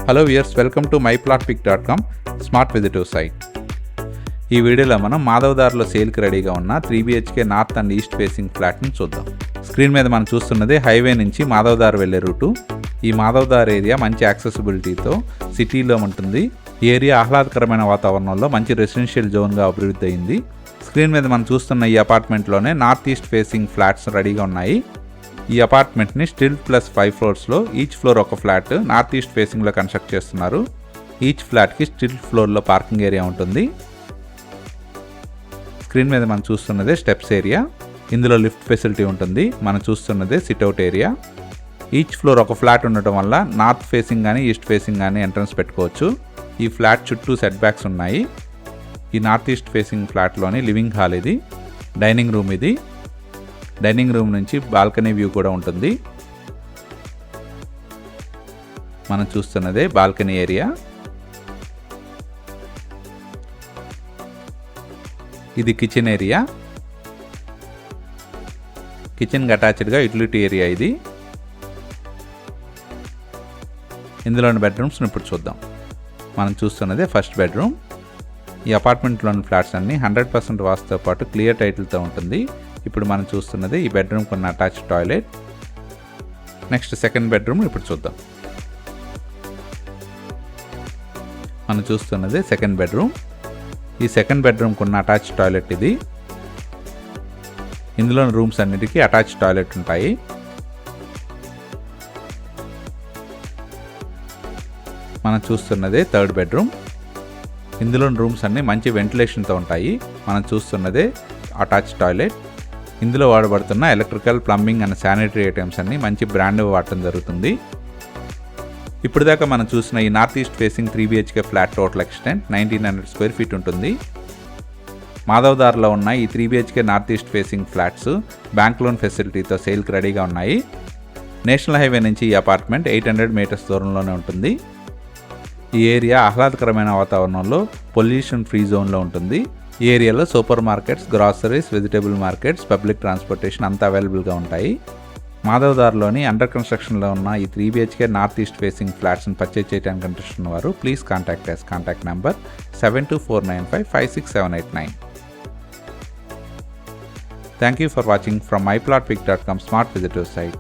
Hello viewers, welcome to myplotpic.com smart విజిటివ్ site. ఈ వీడియోలో మనం మాధవదార్లో సేల్కి రెడీగా ఉన్న 3BHK north and east facing ఫ్లాట్ని చూద్దాం. స్క్రీన్ మీద మనం చూస్తున్నది హైవే నుంచి మాధవదార్ వెళ్ళే రూటు. ఈ మాధవదార్ ఏరియా మంచి యాక్సెసిబిలిటీతో సిటీలో ఉంటుంది. ఈ ఏరియా ఆహ్లాదకరమైన వాతావరణంలో మంచి రెసిడెన్షియల్ జోన్గా అభివృద్ధి అయింది. స్క్రీన్ మీద మనం చూస్తున్న ఈ అపార్ట్మెంట్లోనే నార్త్ ఈస్ట్ ఫేసింగ్ ఫ్లాట్స్ రెడీగా ఉన్నాయి. ఈ అపార్ట్మెంట్ని స్టిల్ ప్లస్ 5 ఫ్లోర్స్లో ఈచ్ ఫ్లోర్ ఒక ఫ్లాట్ నార్త్ ఈస్ట్ ఫేసింగ్లో కన్స్ట్రక్ట్ చేస్తున్నారు. ఈచ్ ఫ్లాట్కి స్టిల్ ఫ్లోర్లో పార్కింగ్ ఏరియా ఉంటుంది. స్క్రీన్ మీద మనం చూస్తున్నదే స్టెప్స్ ఏరియా. ఇందులో లిఫ్ట్ ఫెసిలిటీ ఉంటుంది. మనం చూస్తున్నదే సిట్అవుట్ ఏరియా. ఈచ్ ఫ్లోర్ ఒక ఫ్లాట్ ఉండటం వల్ల నార్త్ ఫేసింగ్ కానీ ఈస్ట్ ఫేసింగ్ కానీ ఎంట్రన్స్ పెట్టుకోవచ్చు. ఈ ఫ్లాట్ చుట్టూ సెట్ బ్యాక్స్ ఉన్నాయి. ఈ north east facing ఫ్లాట్లోని living hall ఇది. డైనింగ్ రూమ్ ఇది. డైనింగ్ రూమ్ నుంచి బాల్కనీ వ్యూ కూడా ఉంటుంది. మనం చూస్తున్నదే బాల్కనీ ఏరియా. ఇది కిచెన్ ఏరియా. కిచెన్కి అటాచ్డ్గా యూటిలిటీ ఏరియా ఇది. ఇందులోని బెడ్రూమ్స్ని ఇప్పుడు చూద్దాం. మనం చూస్తున్నదే ఫస్ట్ బెడ్రూమ్. ఈ అపార్ట్మెంట్లోని ఫ్లాట్స్ అన్ని 100% వాస్తుతో పాటు క్లియర్ టైటిల్తో ఉంటుంది. ఇప్పుడు మనం చూస్తున్నది ఈ బెడ్రూమ్కి ఉన్న attached toilet. Next second bedroom ఇప్పుడు చూద్దాం. మనం చూస్తున్నది సెకండ్ బెడ్రూమ్. ఈ సెకండ్ బెడ్రూమ్కి ఉన్న అటాచ్డ్ టాయిలెట్ ఇది. ఇందులోని రూమ్స్ అన్నిటికీ అటాచ్డ్ టాయిలెట్ ఉంటాయి. మనం చూస్తున్నదే థర్డ్ బెడ్రూమ్. ఇందులోని రూమ్స్ అన్నీ మంచి వెంటిలేషన్తో ఉంటాయి. మనం చూస్తున్నదే అటాచ్డ్ టాయిలెట్. ఇందులో వాడబడుతున్న electrical, plumbing and sanitary items అన్ని మంచి బ్రాండ్ వాడటం జరుగుతుంది. ఇప్పుడు దాకా మనం చూసిన ఈ north east facing 3BHK flat total extent 1900 square feet ఉంటుంది. మాధవదార్లో ఉన్న ఈ 3BHK north east facing flats bank loan ఫెసిలిటీతో సేల్కి రెడీగా ఉన్నాయి. నేషనల్ హైవే నుంచి ఈ అపార్ట్మెంట్ 800 మీటర్స్ దూరంలోనే ఉంటుంది. ఈ ఏరియా ఆహ్లాదకరమైన వాతావరణంలో పొల్యూషన్ ఫ్రీ జోన్లో ఉంటుంది. ఈ ఏరియాలో super markets, groceries, vegetable markets, public transportation అంతా అవైలబుల్గా ఉంటాయి. మాధవదార్లోని అండర్ కన్స్ట్రక్షన్లో ఉన్న ఈ 3BHK నార్త్ ఈస్ట్ ఫేసింగ్ ఫ్లాట్స్ని పర్చేజ్ చేయడానికి ఇంట్రెస్ట్ ఉన్నవారు please contact us. Contact number 7249556789. Thank you for watching from myplotpic.com smart visitor site.